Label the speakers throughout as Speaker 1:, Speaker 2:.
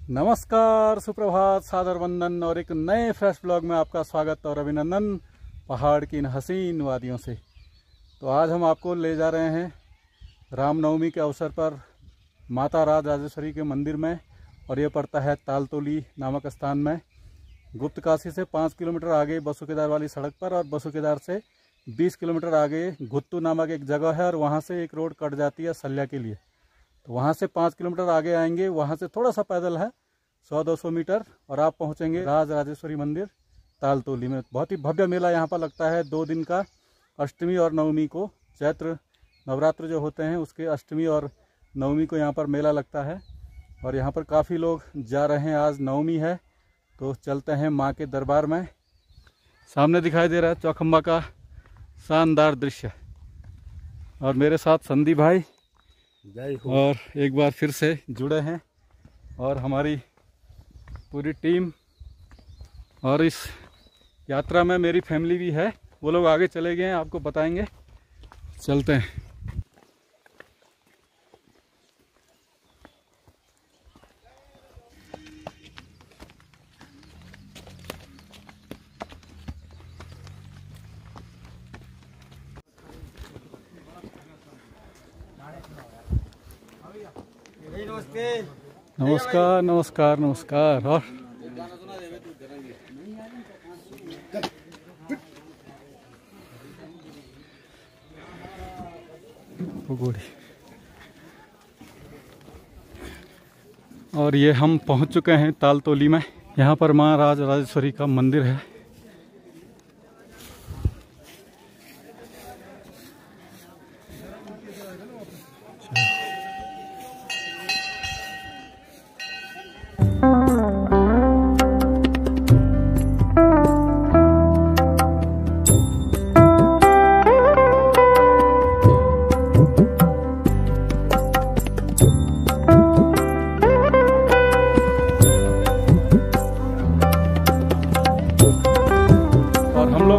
Speaker 1: नमस्कार, सुप्रभात, सादर वंदन और एक नए फ्रेश ब्लॉग में आपका स्वागत और अभिनंदन पहाड़ की इन हसीन वादियों से। तो आज हम आपको ले जा रहे हैं रामनवमी के अवसर पर माता राज राजेश्वरी के मंदिर में, और ये पड़ता है तालतोली नामक स्थान में, गुप्त काशी से 5 किलोमीटर आगे बसुकेदार वाली सड़क पर, और बसुकेदार से 20 किलोमीटर आगे घुत्तू नामक एक जगह है, और वहाँ से एक रोड कट जाती है सल्या के लिए। तो वहाँ से 5 किलोमीटर आगे आएंगे, वहाँ से थोड़ा सा पैदल है 100-200 मीटर, और आप पहुँचेंगे राज राजेश्वरी मंदिर तालतोली में। बहुत ही भव्य मेला यहाँ पर लगता है 2 दिन का, अष्टमी और नवमी को। चैत्र नवरात्र जो होते हैं उसके अष्टमी और नवमी को यहाँ पर मेला लगता है, और यहाँ पर काफ़ी लोग जा रहे हैं। आज नवमी है तो चलते हैं माँ के दरबार में। सामने दिखाई दे रहा है चौखंबा का शानदार दृश्य, और मेरे साथ संदीप भाई और एक बार फिर से जुड़े हैं, और हमारी पूरी टीम, और इस यात्रा में मेरी फैमिली भी है। वो लोग आगे चले गए हैं, आपको बताएंगे। चलते हैं। नमस्कार नमस्कार नमस्कार। और और ये हम पहुंच चुके हैं तालतोली में। यहाँ पर माँ राज राजेश्वरी का मंदिर है।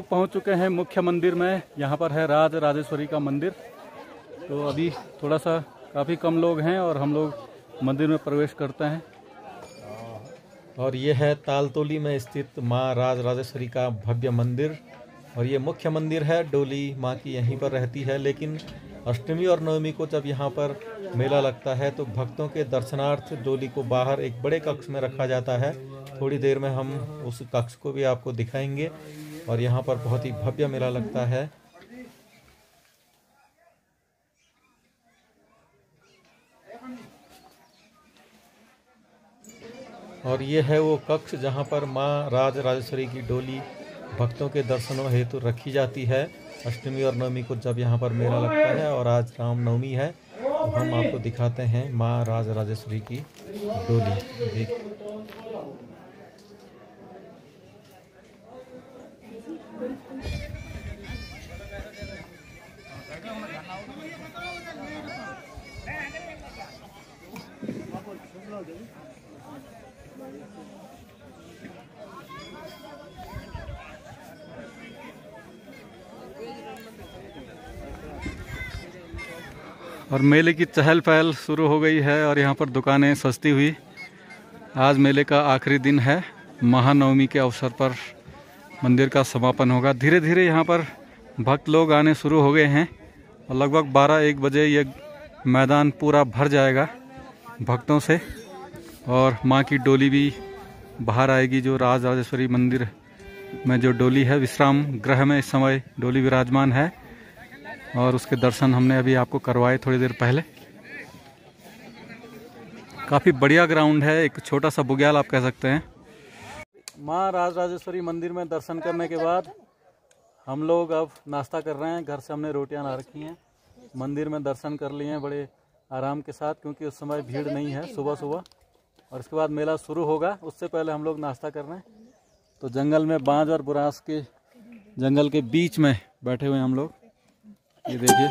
Speaker 1: पहुंच चुके हैं मुख्य मंदिर में। यहाँ पर है राज राजेश्वरी का मंदिर। तो अभी थोड़ा सा काफ़ी कम लोग हैं और हम लोग मंदिर में प्रवेश करते हैं।
Speaker 2: और ये है तालतोली में स्थित माँ राज राजेश्वरी का भव्य मंदिर, और ये मुख्य मंदिर है। डोली माँ की यहीं पर रहती है, लेकिन अष्टमी और नवमी को जब यहाँ पर मेला लगता है तो भक्तों के दर्शनार्थ डोली को बाहर एक बड़े कक्ष में रखा जाता है। थोड़ी देर में हम उस कक्ष को भी आपको दिखाएंगे, और यहाँ पर बहुत ही भव्य मेला लगता है। और ये है वो कक्ष जहाँ पर माँ राज राजेश्वरी की डोली भक्तों के दर्शनों हेतु रखी जाती है अष्टमी और नवमी को, जब यहाँ पर मेला लगता है। और आज रामनवमी है तो हम आपको दिखाते हैं माँ राज राजेश्वरी की डोली। देखिए,
Speaker 1: और मेले की चहल पहल शुरू हो गई है, और यहाँ पर दुकानें सस्ती हुई। आज मेले का आखिरी दिन है। महानवमी के अवसर पर मंदिर का समापन होगा। धीरे धीरे यहाँ पर भक्त लोग आने शुरू हो गए हैं, और लगभग 12-1 बजे ये मैदान पूरा भर जाएगा भक्तों से, और माँ की डोली भी बाहर आएगी। जो राज राजेश्वरी मंदिर में जो डोली है, विश्राम गृह में इस समय डोली विराजमान है, और उसके दर्शन हमने अभी आपको करवाए थोड़ी देर पहले। काफ़ी बढ़िया ग्राउंड है, एक छोटा सा बुग्याल आप कह सकते हैं। माँ राज राजेश्वरी मंदिर में दर्शन करने के बाद हम लोग अब नाश्ता कर रहे हैं। घर से हमने रोटियां ला रखी हैं। मंदिर में दर्शन कर लिए हैं बड़े आराम के साथ, क्योंकि उस समय भीड़ नहीं है सुबह सुबह, और इसके बाद मेला शुरू होगा। उससे पहले हम लोग नाश्ता कर रहे हैं। तो जंगल में बांज और बुरांस के जंगल के बीच में बैठे हुए हैं हम लोग। ये देखिए,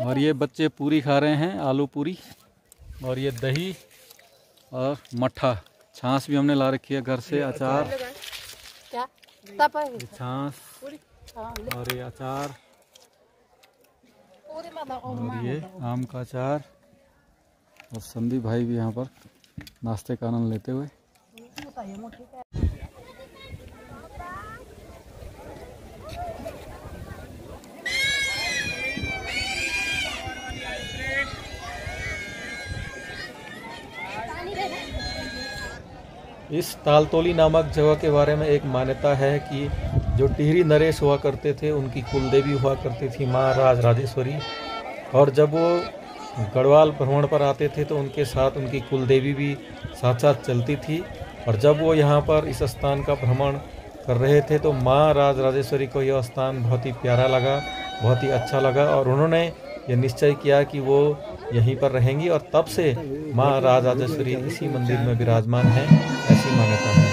Speaker 1: और ये बच्चे पूरी खा रहे हैं, आलू पूरी, और ये दही और मट्ठा, छाछ भी हमने ला रखी है घर से, अचार,
Speaker 3: क्या तप है
Speaker 1: ये छाछ और ये अचार और ये आम का अचार। और संदीप भाई भी यहाँ पर नाश्ते का आनंद लेते हुए।
Speaker 2: इस तालतोली नामक जगह के बारे में एक मान्यता है कि जो टिहरी नरेश हुआ करते थे उनकी कुलदेवी हुआ करती थी माँ राज राजेश्वरी। और जब वो गढ़वाल भ्रमण पर आते थे तो उनके साथ उनकी कुलदेवी भी साथ साथ चलती थी। और जब वो यहाँ पर इस स्थान का भ्रमण कर रहे थे तो माँ राज राजेश्वरी को यह स्थान बहुत ही प्यारा लगा, बहुत ही अच्छा लगा और उन्होंने ये निश्चय किया कि वो यहीं पर रहेंगी। और तब से माँ राज राजेश्वरी इसी मंदिर में विराजमान है, ऐसी मान्यता है।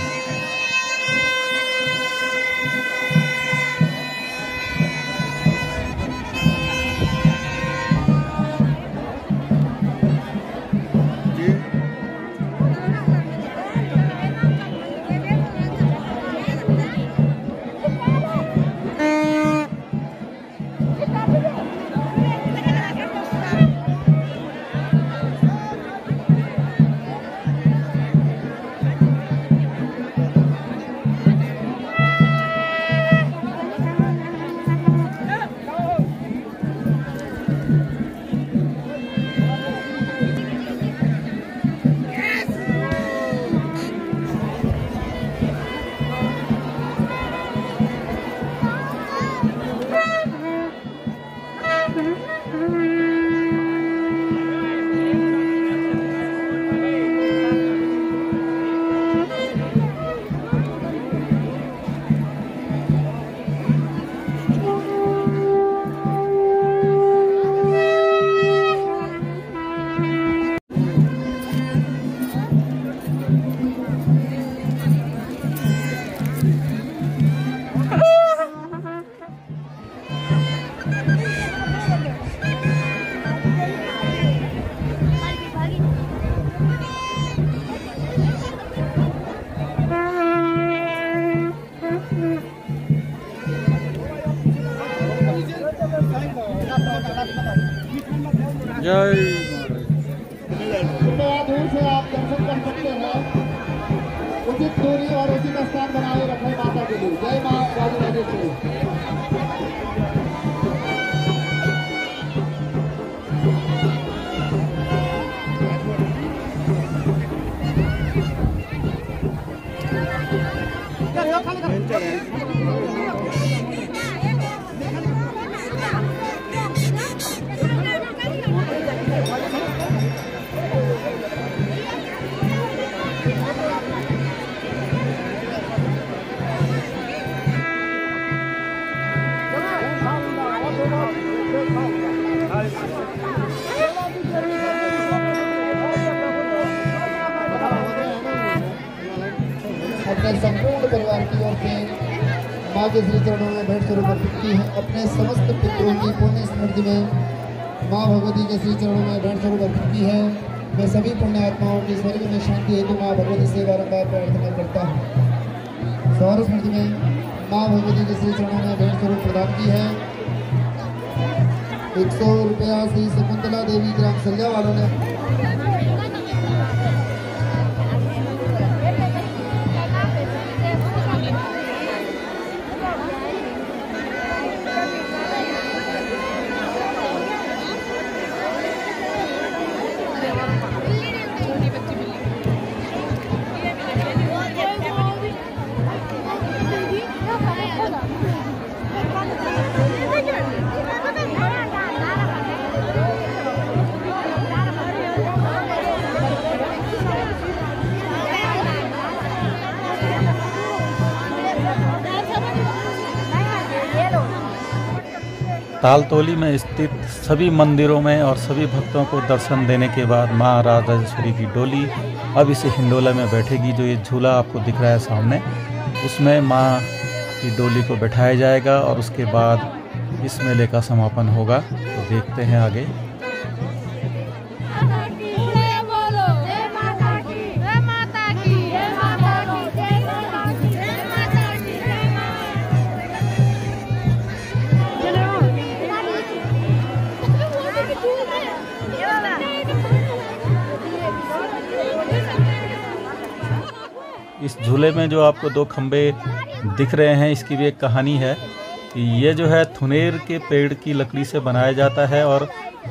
Speaker 1: जय
Speaker 4: दूर से आप दर्शन कर सकते हैं। उचित दूरी और उचित स्थान बनाए रखें माता के लिए। जय मां राज राजेश्वरी। अपने संपूर्ण परिवार की ओर से माँ के श्री चरणों में भेंट स्वरूप अर्पित की है। अपने समस्त पितरों की पुण्य स्मृति में माँ भगवती के श्री चरणों में भेंट स्वरूप अर्पित की है। मैं सभी पुण्य आत्माओं की स्वर्ग में शांति हेतु माँ भगवती से बारंबार प्रार्थना करता हूँ। सौर स्मृति में माँ भगवती के श्री चरणों में भेंट स्वरूप प्रदान की है। 100 रुपया श्री शकुंतला देवी ग्राम सल्या वालों ने
Speaker 1: तालतोली में स्थित सभी मंदिरों में और सभी भक्तों को दर्शन देने के बाद माँ राज राजेश्वरी की डोली अब इसे हिंडोला में बैठेगी। जो ये झूला आपको दिख रहा है सामने, उसमें माँ की डोली को बैठाया जाएगा और उसके बाद इस मेले का समापन होगा। तो देखते हैं आगे।
Speaker 2: झूले में जो आपको 2 खंबे दिख रहे हैं, इसकी भी एक कहानी है कि ये जो है थुनेर के पेड़ की लकड़ी से बनाया जाता है और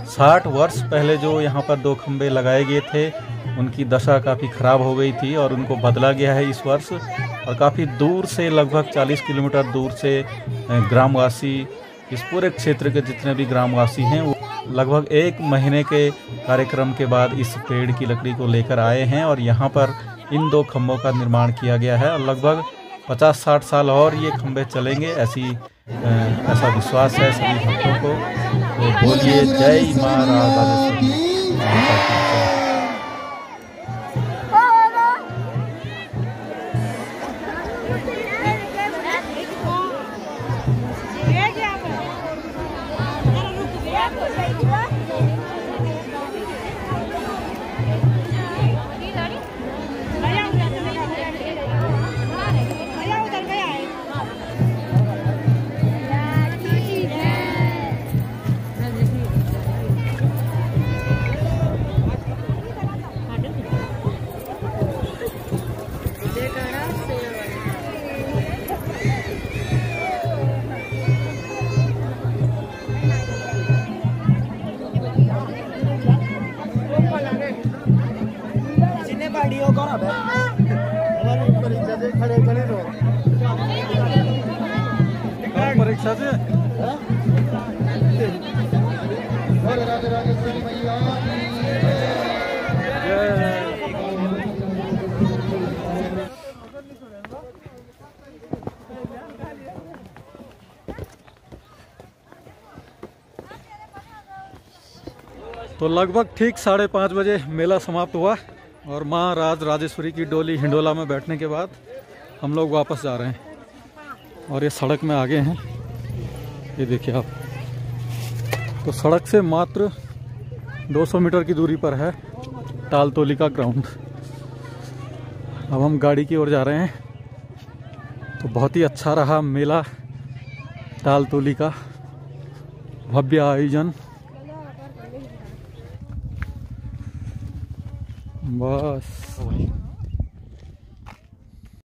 Speaker 2: 60 वर्ष पहले जो यहाँ पर 2 खंबे लगाए गए थे उनकी दशा काफ़ी ख़राब हो गई थी और उनको बदला गया है इस वर्ष। और काफ़ी दूर से, लगभग 40 किलोमीटर दूर से ग्रामवासी, इस पूरे क्षेत्र के जितने भी ग्रामवासी हैं वो लगभग 1 महीने के कार्यक्रम के बाद इस पेड़ की लकड़ी को लेकर आए हैं और यहाँ पर इन 2 खंभों का निर्माण किया गया है और लगभग 50-60 साल और ये खंभे चलेंगे, ऐसा विश्वास है सभी भक्तों को। तो बोलिए जय माँ राजेश्वरी माता की जय।
Speaker 1: परीक्षा से तो लगभग ठीक 5:30 बजे मेला समाप्त हुआ और माँ राजेश्वरी की डोली हिंडोला में बैठने के बाद हम लोग वापस जा रहे हैं और ये सड़क में आगे हैं, ये देखिए आप। तो सड़क से मात्र 200 मीटर की दूरी पर है तालतोली का ग्राउंड। अब हम गाड़ी की ओर जा रहे हैं। तो बहुत ही अच्छा रहा मेला तालतोली का, भव्य आयोजन। बस